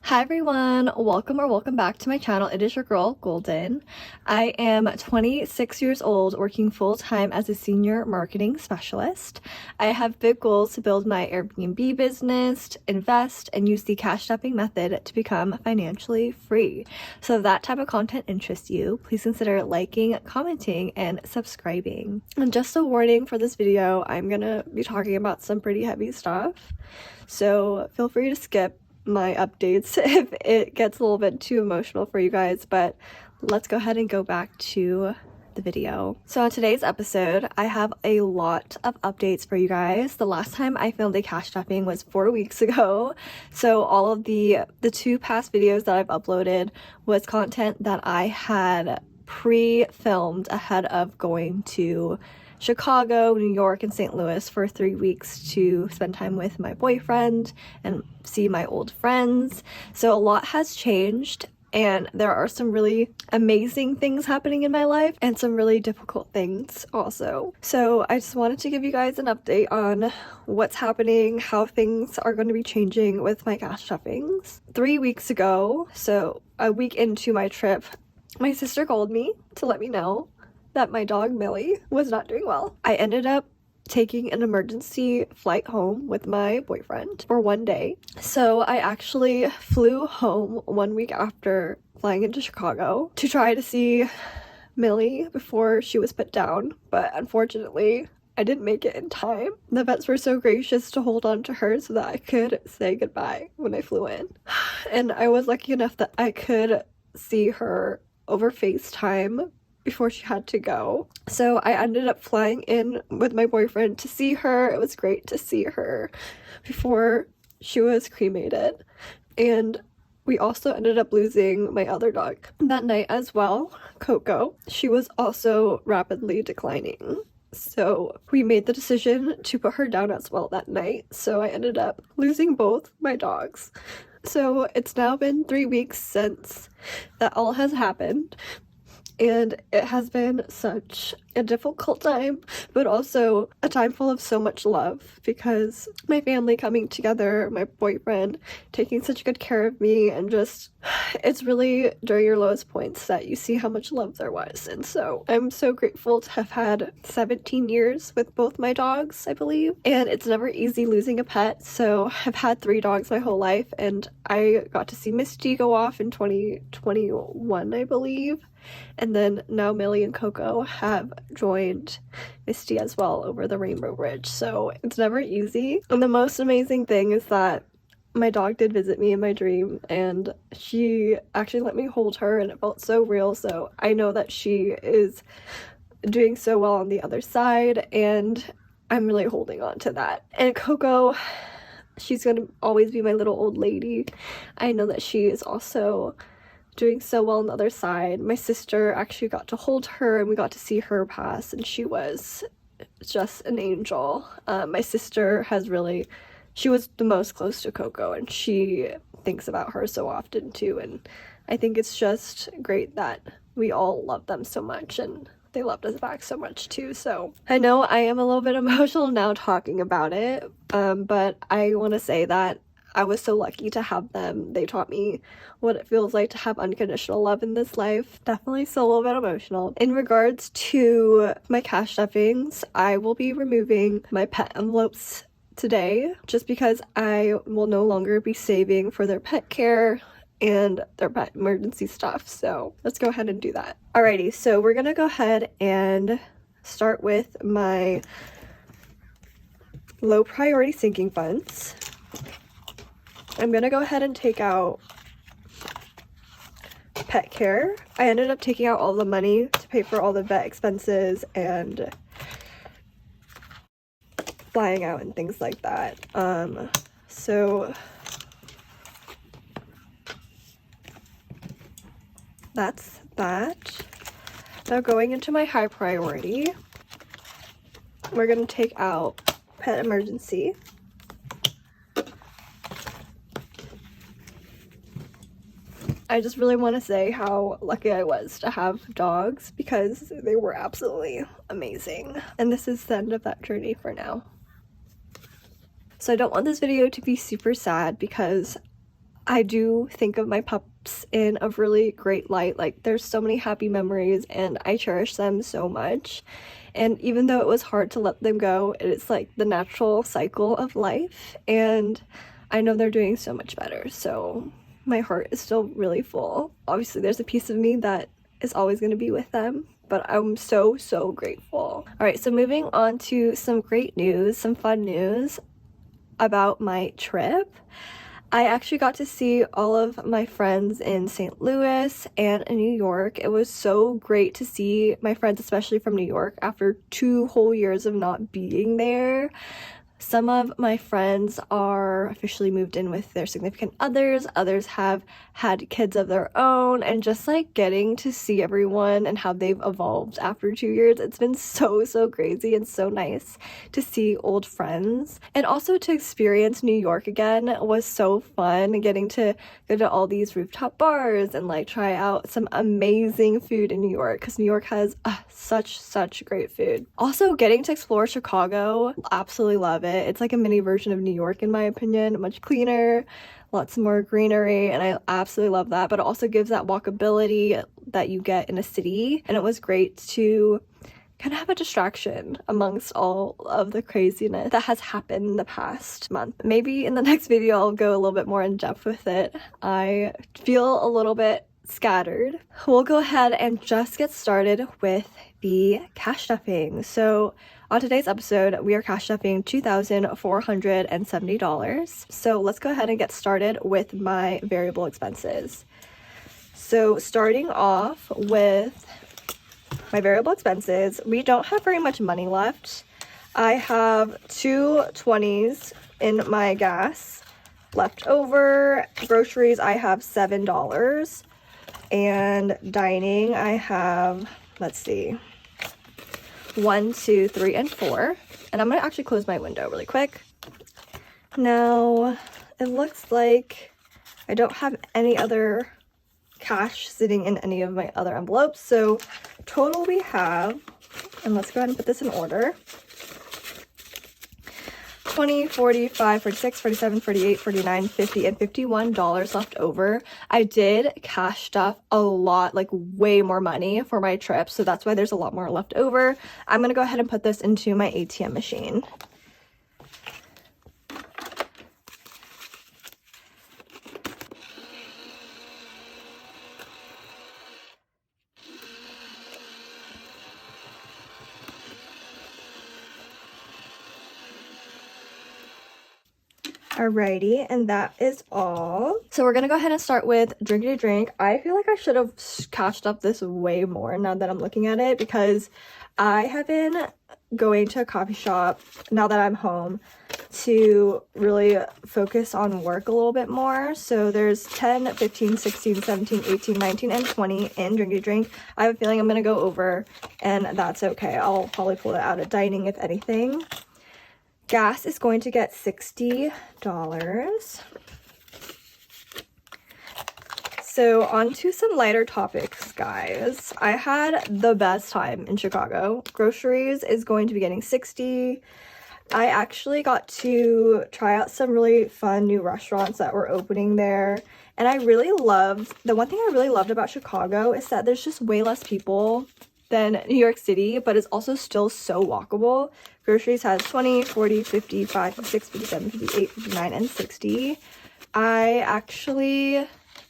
Hi everyone, welcome back to my channel. It is your girl Golden. I am 26 years old, working full-time as a senior marketing specialist. I have big goals to build my Airbnb business, invest, and use the cash strapping method to become financially free. So if that type of content interests you, please consider liking, commenting, and subscribing. And just a warning for this video, I'm gonna be talking about some pretty heavy stuff, so feel free to skip my updates if it gets a little bit too emotional for you guys, but let's go ahead and go back to the video. So on today's episode, I have a lot of updates for you guys. The last time I filmed a cash strapping was 4 weeks ago, so all of the two past videos that I've uploaded was content that I had pre-filmed ahead of going to Chicago, New York, and St. Louis for 3 weeks to spend time with my boyfriend and see my old friends. So a lot has changed, and there are some really amazing things happening in my life and some really difficult things also. So I just wanted to give you guys an update on what's happening, how things are going to be changing with my cash strappings. 3 weeks ago, so a week into my trip, my sister called me to let me know that my dog Millie was not doing well. I ended up taking an emergency flight home with my boyfriend for 1 day. So I actually flew home 1 week after flying into Chicago to try to see Millie before she was put down, but unfortunately I didn't make it in time. The vets were so gracious to hold on to her so that I could say goodbye when I flew in. And I was lucky enough that I could see her over FaceTime before she had to go. So I ended up flying in with my boyfriend to see her. It was great to see her before she was cremated. And we also ended up losing my other dog that night as well, Coco. She was also rapidly declining. So we made the decision to put her down as well that night. So I ended up losing both my dogs. So it's now been 3 weeks since that all has happened. And it has been such a difficult time, but also a time full of so much love, because my family coming together, my boyfriend taking such good care of me, and just, it's really during your lowest points that you see how much love there was. And so I'm so grateful to have had 17 years with both my dogs, I believe. And it's never easy losing a pet. So I've had 3 dogs my whole life, and I got to see Misty go off in 2021, I believe. And then now Millie and Coco have joined Misty as well over the Rainbow Bridge. So it's never easy. And the most amazing thing is that my dog did visit me in my dream, and she actually let me hold her, and it felt so real. So I know that she is doing so well on the other side, and I'm really holding on to that. And Coco, she's gonna always be my little old lady. I know that she is also doing so well on the other side. My sister actually got to hold her, and we got to see her pass, and she was just an angel. My sister she was the most close to Coco, and she thinks about her so often too, and I think it's just great that we all love them so much, and they loved us back so much too. So I know I am a little bit emotional now talking about it, but I want to say that I was so lucky to have them. They taught me what it feels like to have unconditional love in this life. Definitely still a little bit emotional. In regards to my cash stuffings, I will be removing my pet envelopes today, just because I will no longer be saving for their pet care and their pet emergency stuff. So let's go ahead and do that. Alrighty, so we're gonna go ahead and start with my low priority sinking funds. I'm gonna go ahead and take out pet care. I ended up taking out all the money to pay for all the vet expenses and flying out and things like that. So that's that. Now going into my high priority, we're gonna take out pet emergency. I just really want to say how lucky I was to have dogs, because they were absolutely amazing. And this is the end of that journey for now. So I don't want this video to be super sad, because I do think of my pups in a really great light. Like, there's so many happy memories and I cherish them so much. And even though it was hard to let them go, it's like the natural cycle of life, and I know they're doing so much better, so my heart is still really full. Obviously, there's a piece of me that is always going to be with them, but I'm so grateful. All right, so moving on to some great news, some fun news about my trip. I actually got to see all of my friends in St. Louis and in New York. It was so great to see my friends, especially from New York, after 2 whole years of not being there. Some of my friends are officially moved in with their significant others have had kids of their own, and just like getting to see everyone and how they've evolved after 2 years, it's been so crazy and so nice to see old friends. And also to experience New York again was so fun, getting to go to all these rooftop bars and like try out some amazing food in New York, because New York has such great food. Also getting to explore Chicago, absolutely love it. It's like a mini version of New York in my opinion, much cleaner, lots more greenery, and I absolutely love that. But it also gives that walkability that you get in a city, and it was great to kind of have a distraction amongst all of the craziness that has happened in the past month. Maybe in the next video I'll go a little bit more in depth with it. I feel a little bit scattered. We'll go ahead and just get started with the cash stuffing. So on today's episode, we are cash stuffing $2,470. So let's go ahead and get started with my variable expenses. So starting off with my variable expenses, we don't have very much money left. I have 2 20s in my gas left over. Groceries, I have $7. And dining, I have, let's see, 1, 2, 3, and 4. And I'm gonna actually close my window really quick. Now, it looks like I don't have any other cash sitting in any of my other envelopes. So total we have, and let's go ahead and put this in order, 20, 45, 46, 47, 48, 49, 50, and $51 left over. I did cash stuff a lot, like way more money for my trip, so that's why there's a lot more left over. I'm gonna go ahead and put this into my ATM machine. Alrighty, and that is all. So we're gonna go ahead and start with drinky drink. I feel like I should have cashed up this way more now that I'm looking at it, because I have been going to a coffee shop now that I'm home to really focus on work a little bit more. So there's 10, 15, 16, 17, 18, 19, and 20 in drinky drink. I have a feeling I'm gonna go over, and that's okay. I'll probably pull it out at dining if anything. Gas is going to get $60. So on to some lighter topics, guys. I had the best time in Chicago. Groceries is going to be getting $60. I actually got to try out some really fun new restaurants that were opening there. And the one thing I really loved about Chicago is that there's just way less people than New York City, but it's also still so walkable. Groceries has 20, 40, 55, 56, 57, 58, 59, and 60. I actually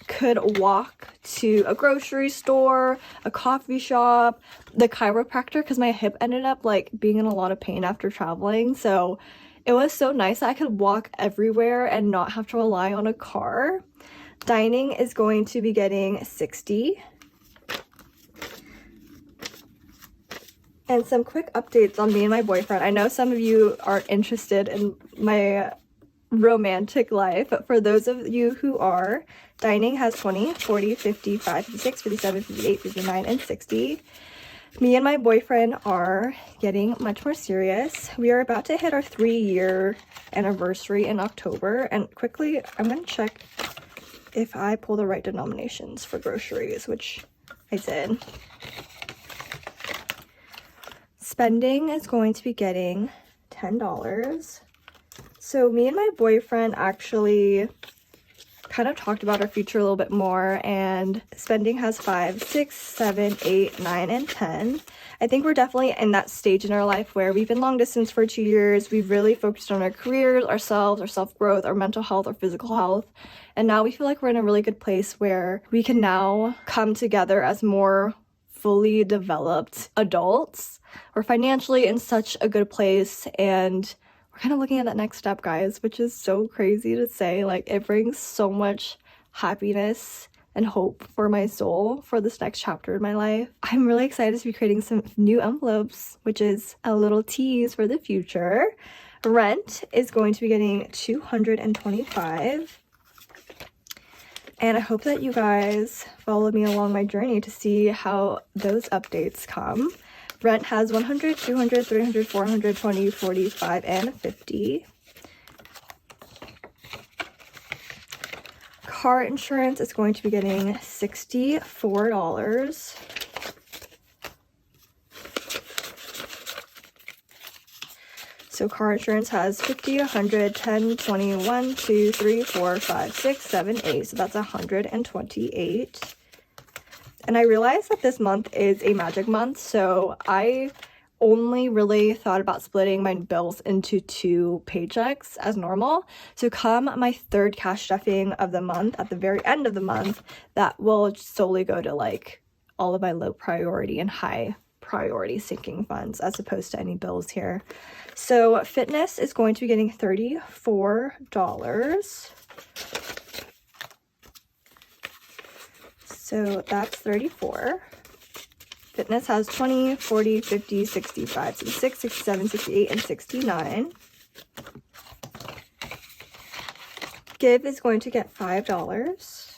could walk to a grocery store, a coffee shop, the chiropractor, because my hip ended up like being in a lot of pain after traveling. So it was so nice that I could walk everywhere and not have to rely on a car. Dining is going to be getting $60. And some quick updates on me and my boyfriend. I know some of you aren't interested in my romantic life, but for those of you who are, dining has 20, 40, 55, 56, 57, 58, 59, and 60. Me and my boyfriend are getting much more serious. We are about to hit our 3-year anniversary in October. And quickly, I'm going to check if I pull the right denominations for groceries, which I did. Spending is going to be getting $10. So me and my boyfriend actually kind of talked about our future a little bit more, and spending has 5, 6, 7, 8, 9, and 10. I think we're definitely in that stage in our life where we've been long distance for 2 years. We've really focused on our careers, ourselves, our self-growth, our mental health, our physical health. And now we feel like we're in a really good place where we can now come together as more fully developed adults. We're financially in such a good place, and we're kind of looking at that next step, guys, which is so crazy to say. Like, it brings so much happiness and hope for my soul for this next chapter in my life. I'm really excited to be creating some new envelopes, which is a little tease for the future. Rent is going to be getting $225. And I hope that you guys follow me along my journey to see how those updates come. Rent has 100, 200, 300, 400, 20, 45, and 50. Car insurance is going to be getting $64. So car insurance has 50, 100, 10, 20, 1, 2, 3, 4, 5, 6, 7, 8. So that's 128. And I realized that this month is a magic month, so I only really thought about splitting my bills into 2 paychecks as normal. So come my third cash stuffing of the month, at the very end of the month, that will solely go to like all of my low priority and high priority sinking funds as opposed to any bills here. So fitness is going to be getting $34. So that's 34. Fitness has 20, 40, 50, 65, 66, 67, 68, and 69. Give is going to get $5.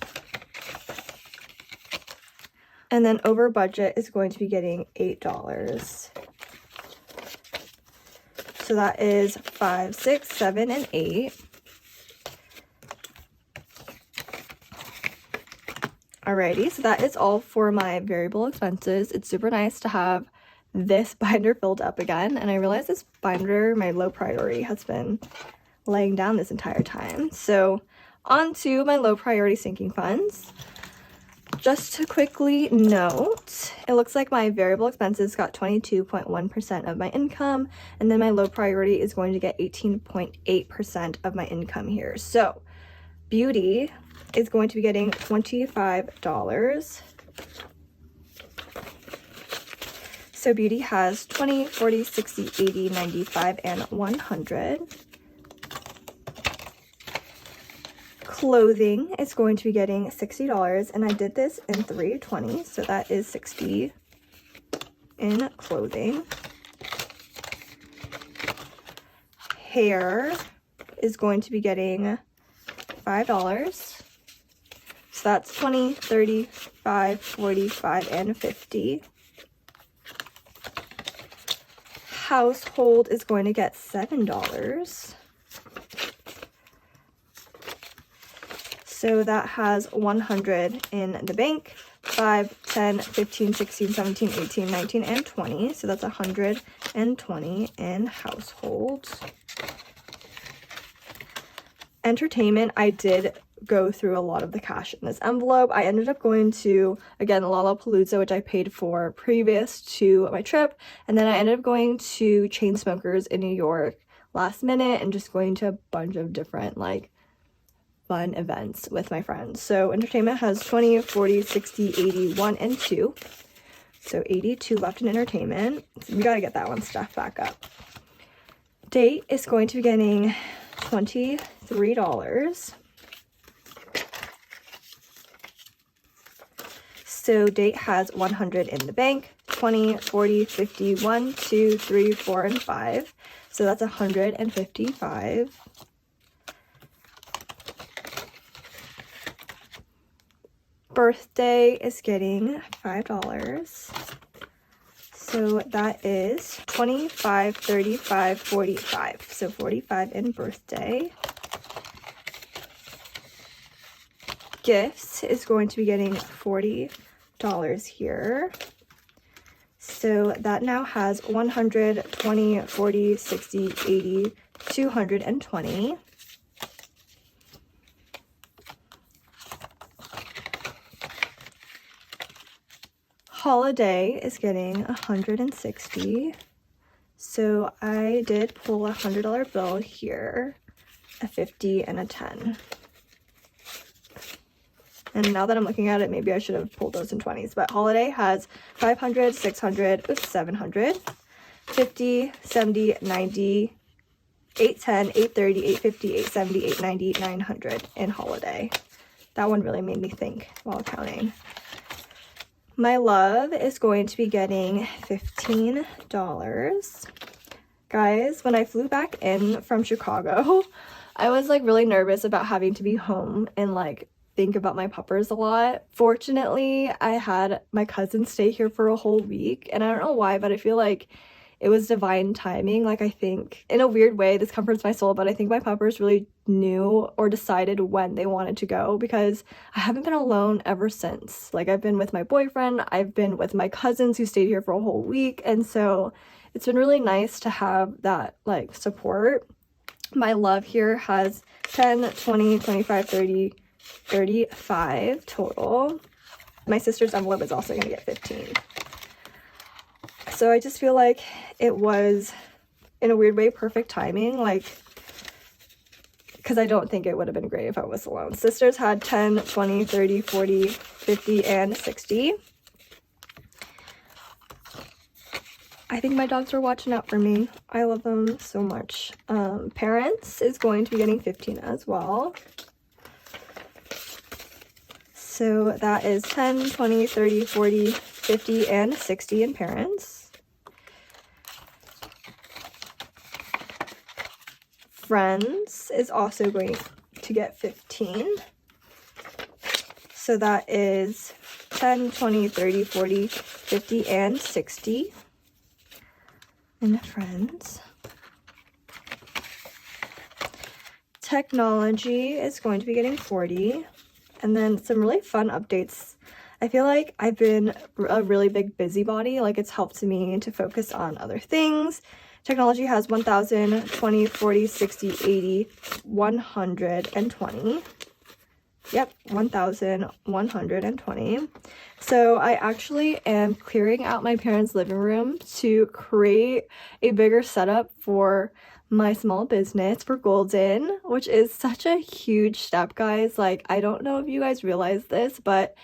And then over budget is going to be getting $8. So that is 5, 6, 7, and 8. Alrighty, so that is all for my variable expenses. It's super nice to have this binder filled up again, and I realize this binder, my low priority, has been laying down this entire time. So on to my low priority sinking funds. Just to quickly note, it looks like my variable expenses got 22.1% of my income, and then my low priority is going to get 18.8% of my income here. So beauty is going to be getting $25. So beauty has 20, 40, 60, 80, 95, and 100. Clothing is going to be getting $60, and I did this in 320, so that is 60 in clothing. Hair is going to be getting $5. So that's 20, 30, 5, 45, and 50. Household is going to get $7. So that has 100 in the bank, 5, 10, 15, 16, 17, 18, 19, and 20. So that's 120 in household. Entertainment, I did go through a lot of the cash in this envelope. I ended up going to, again, Lollapalooza, which I paid for previous to my trip, and then I ended up going to Chainsmokers in New York last minute and just going to a bunch of different like fun events with my friends. So entertainment has 20, 40, 60, 80, 1, and 2. So 82 left in entertainment. So we gotta get that one stuffed back up. Date is going to be getting $23. So date has 100 in the bank, 20, 40, 50, 1, 2, 3, 4, and 5. So that's 155. Birthday is getting $5. So that is 25, 35, 45. So 45 in birthday. Gifts is going to be getting $40 here. So that now has 100, 20, 40, 60, 80, 220. Holiday is getting 160. So I did pull a $100 bill here, a 50 and a 10. And now that I'm looking at it, maybe I should have pulled those in 20s. But Holiday has 500, 600, 700, 50, 70, 90, 810, 830, 850, 870, 890, 900 in Holiday. That one really made me think while counting. My Love is going to be getting $15. Guys, when I flew back in from Chicago, I was like really nervous about having to be home and like think about my puppers a lot. Fortunately, I had my cousin stay here for a whole week, and I don't know why, but I feel like it was divine timing. Like, I think in a weird way, this comforts my soul, but I think my puppers really knew or decided when they wanted to go, because I haven't been alone ever since. Like, I've been with my boyfriend, I've been with my cousins who stayed here for a whole week, and so it's been really nice to have that like support. My Love here has 10, 20, 25, 30, 35 total. My sister's envelope is also gonna get 15. So I just feel like it was, in a weird way, perfect timing, like, because I don't think it would have been great if I was alone. Sisters had 10, 20, 30, 40, 50, and 60. I think my dogs are watching out for me. I love them so much. Parents is going to be getting 15 as well. So that is 10, 20, 30, 40, 50, and 60 in Parents. Friends is also going to get 15. So that is 10, 20, 30, 40, 50, and 60 in Friends. Technology is going to be getting 40. And then some really fun updates. I feel like I've been a really big busybody. Like, it's helped me to focus on other things. Technology has 1,000, 20, 40, 60, 80, 120. Yep, 1,120. So I actually am clearing out my parents' living room to create a bigger setup for my small business for Golden, which is such a huge step, guys. Like, I don't know if you guys realize this, but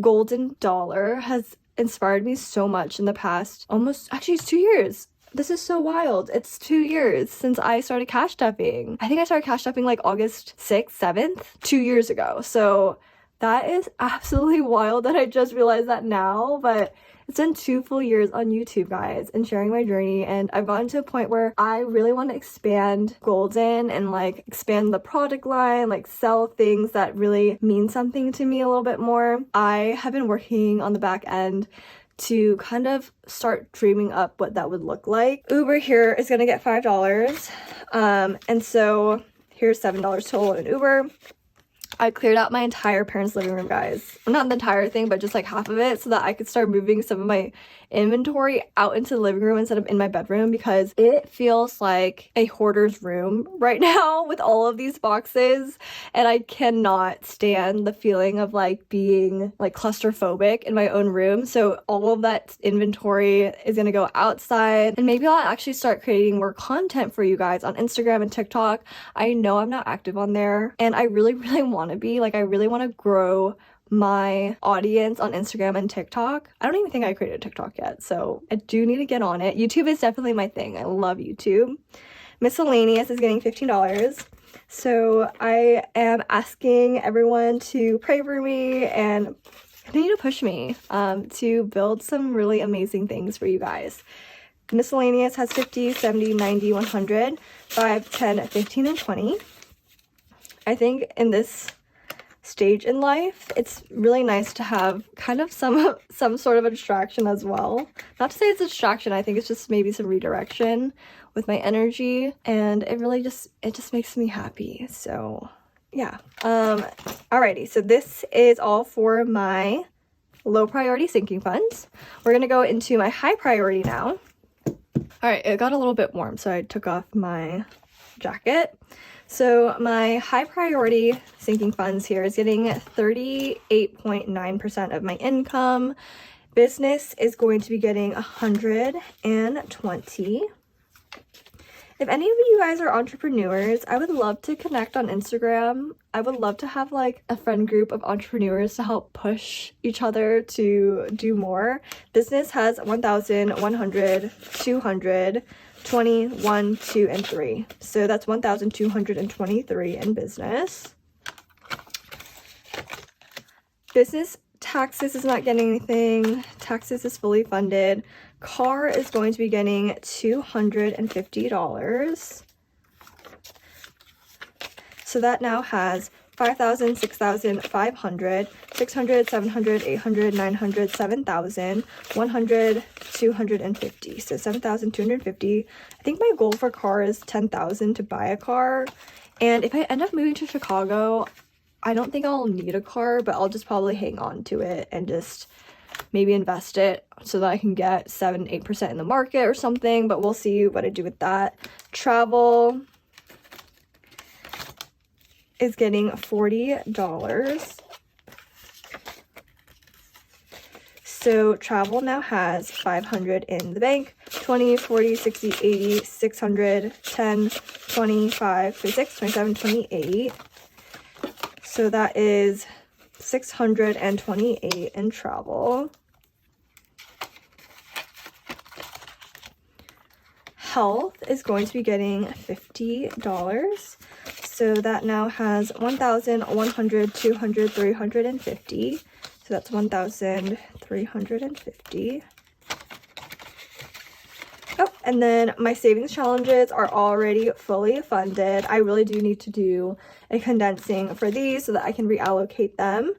Golden Dollar has inspired me so much in the past actually it's 2 years. This is so wild. It's 2 years since I started cash stuffing. I think I started cash stuffing like August 6th, 7th, 2 years ago. So that is absolutely wild that I just realized that now, but it's been 2 full years on YouTube, guys, and sharing my journey, and I've gotten to a point where I really want to expand Golden and like expand the product line, like sell things that really mean something to me a little bit more. I have been working on the back end to kind of start dreaming up what that would look like. Uber here is gonna get $5, and so here's $7 total in Uber. I cleared out my entire parents' living room, guys. Not the entire thing, but just like half of it, so that I could start moving some of my inventory out into the living room instead of in my bedroom, because it feels like a hoarder's room right now with all of these boxes, and I cannot stand the feeling of like being like claustrophobic in my own room. So all of that inventory is gonna go outside, and maybe I'll actually start creating more content for you guys on Instagram and TikTok. I know I'm not active on there, and I really want to be. Like, I really want to grow my audience on Instagram and TikTok. I don't even think I created a TikTok yet, so I do need to get on it. YouTube is definitely my thing. I love YouTube. Miscellaneous is getting $15. So I am asking everyone to pray for me and continue to push me to build some really amazing things for you guys. Miscellaneous has 50, 70, 90, 100, 5, 10, 15, and 20. I think in this stage in life, it's really nice to have kind of some sort of a distraction as well. Not to say it's a distraction, I think it's just maybe some redirection with my energy, and it just makes me happy. So yeah. Alrighty, so this is all for my low priority sinking funds. We're gonna go into my high priority now. Alright, it got a little bit warm, so I took off my jacket. So my high priority sinking funds here is getting 38.9% of my income. Business is going to be getting 120. If any of you guys are entrepreneurs, I would love to connect on Instagram. I would love to have like a friend group of entrepreneurs to help push each other to do more. Business has 1,100, 200, 20, 1, 2, and 3. So that's 1,223 in business. Business taxes is not getting anything. Taxes is fully funded. Car is going to be getting $250. So that now has 5,000, 6,500, 600, 700, 800, 900, 7,000, 100, 250. So 7,250. I think my goal for car is 10,000 to buy a car. And if I end up moving to Chicago, I don't think I'll need a car, but I'll just probably hang on to it and just maybe invest it so that I can get 7-8% in the market or something, but we'll see what I do with that. Travel is getting $40. So travel now has 500 in the bank, 20, 40, 60, 80, 600, 10, 25, 26, 27, 28. So that is 628 in travel. Health is going to be getting $50. So that now has 1,100, 200, 350. So that's 1,350. Oh, and then my savings challenges are already fully funded. I really do need to do a condensing for these so that I can reallocate them.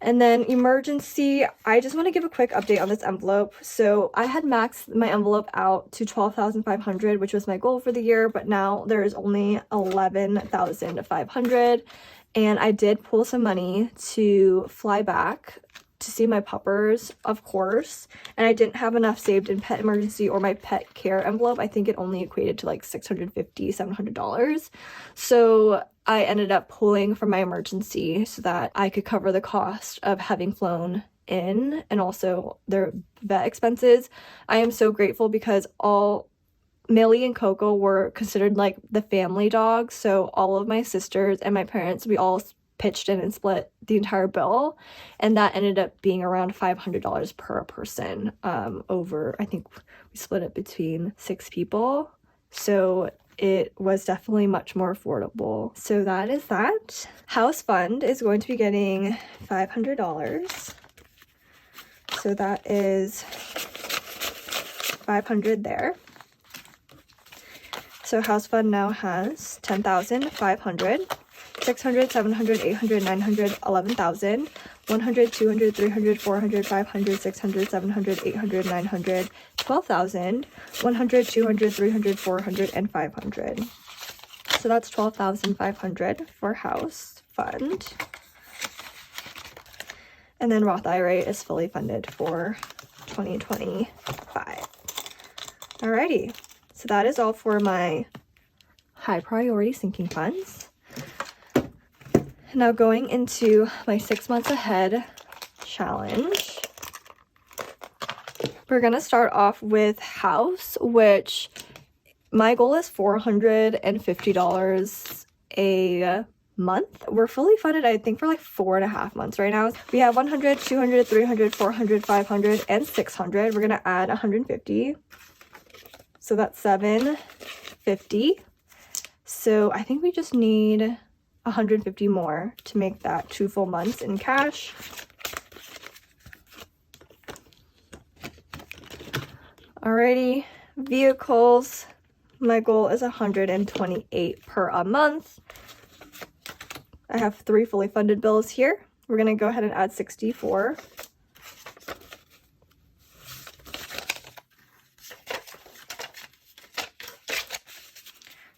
And then emergency, I just want to give a quick update on this envelope. So I had maxed my envelope out to 12,500, which was my goal for the year, but now there is only 11,500. And I did pull some money to fly back to see my puppers, of course, and I didn't have enough saved in pet emergency or my pet care envelope. I think it only equated to like $650, $700. So I ended up pulling from my emergency so that I could cover the cost of having flown in and also their vet expenses. I am so grateful because all Millie and Coco were considered like the family dogs. So all of my sisters and my parents, we all pitched in and split the entire bill, and that ended up being around $500 per person. Over, I think we split it between 6 people, so it was definitely much more affordable. So that is that. House fund is going to be getting $500, so that is 500 there. So house fund now has 10,500. 600, 700, 800, 900, 11,000, 100, 200, 300, 400, 500, 600, 700, 800, 900, 12,000, 100, 200, 300, 400, and 500. So that's 12,500 for house fund. And then Roth IRA is fully funded for 2025. Alrighty, so that is all for my high priority sinking funds. Now going into my 6 months ahead challenge, we're going to start off with house, which my goal is $450 a month. We're fully funded, I think, for like 4.5 months right now. We have 100, 200, 300, 400, 500, and 600. We're going to add 150. So that's 750. So I think we just need 150 more to make that 2 full months in cash. Alrighty, vehicles. My goal is 128 per a month. I have 3 fully funded bills here. We're gonna go ahead and add 64.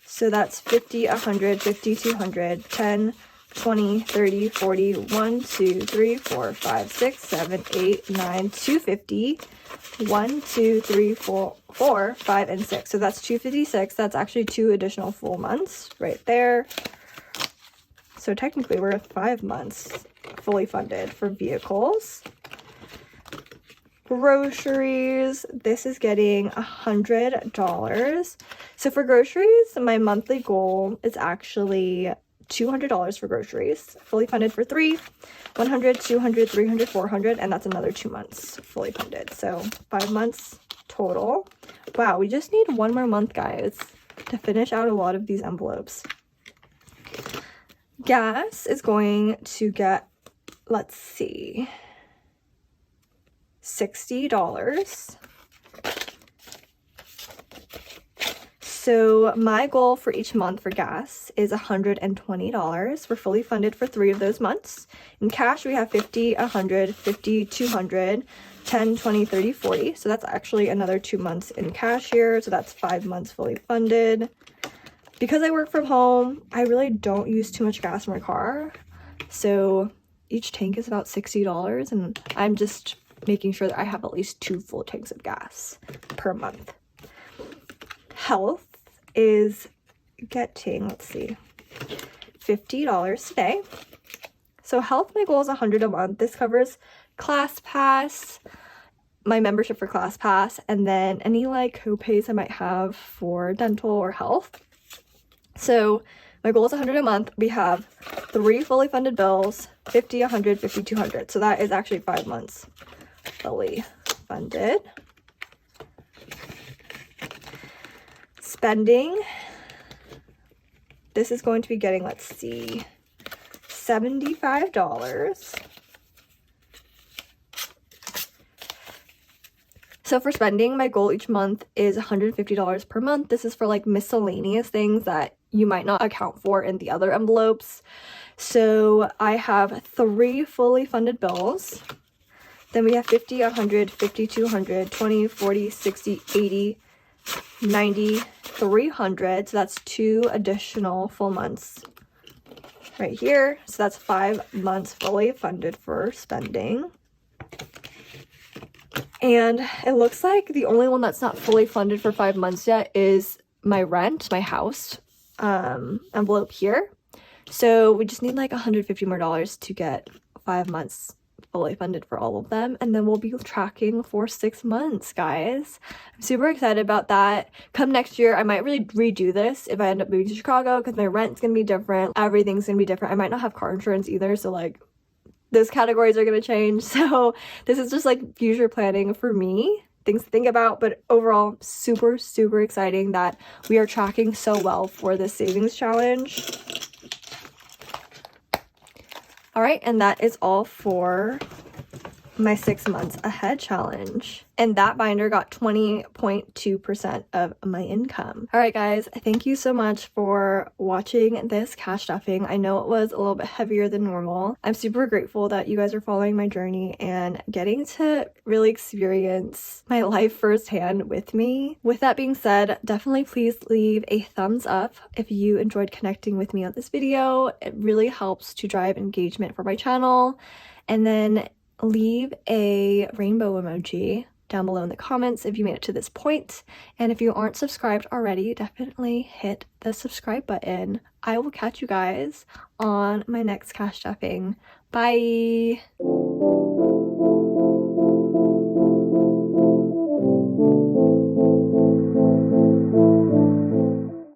So that's 50, 100, 50, 200, 10, 20, 30, 40, 1, 2, 3, 4, 5, 6, 7, 8, 9, 250, 1, 2, 3, 4, 5, and 6. So that's 256. That's actually 2 additional full months right there. So technically we're at 5 months fully funded for vehicles. Groceries, this is getting $100. So for groceries, my monthly goal is actually $200 for groceries, fully funded for 3, 100, 200, 300, 400, and that's another 2 months fully funded. So 5 months total. Wow, we just need 1 more month, guys, to finish out a lot of these envelopes. Gas is going to get, let's see, $60. So my goal for each month for gas is $120. We're fully funded for 3 of those months. In cash, we have 50, 100, 50, 200, 10, 20, 30, 40. So that's actually another 2 months in cash here. So that's 5 months fully funded. Because I work from home, I really don't use too much gas in my car. So each tank is about $60, and I'm just making sure that I have at least 2 full tanks of gas per month. Health is getting, let's see, $50 today. So health, my goal is $100 a month. This covers ClassPass, my membership for ClassPass, and then any like co-pays I might have for dental or health. So my goal is $100 a month. We have 3 fully funded bills, 50, 100, 50, 200. So that is actually 5 months fully funded. Spending, this is going to be getting, let's see, $75. So for spending, my goal each month is $150 per month. This is for like miscellaneous things that you might not account for in the other envelopes. So I have 3 fully funded bills. Then we have 50, 100, 50, 200, 20, 40, 60, 80, 90, 300. So that's 2 additional full months right here. So that's 5 months fully funded for spending. And it looks like the only one that's not fully funded for 5 months yet is my rent, my house envelope here. So we just need like $150 more to get 5 months fully funded for all of them, and then we'll be tracking for 6 months, guys. I'm super excited about that. Come next year, I might really redo this if I end up moving to Chicago, because my rent's gonna be different, everything's gonna be different. I might not have car insurance either, so like those categories are gonna change. So this is just like future planning for me, things to think about. But overall, super exciting that we are tracking so well for this savings challenge. All right, and that is all for my 6 months ahead challenge. And that binder got 20.2% of my income. All right, guys, thank you so much for watching this cash stuffing. I know it was a little bit heavier than normal. I'm super grateful that you guys are following my journey and getting to really experience my life firsthand with me. With that being said, definitely please leave a thumbs up if you enjoyed connecting with me on this video. It really helps to drive engagement for my channel. And then leave a rainbow emoji down below in the comments if you made it to this point. And if you aren't subscribed already, definitely hit the subscribe button. I will catch you guys on my next cash stuffing. Bye!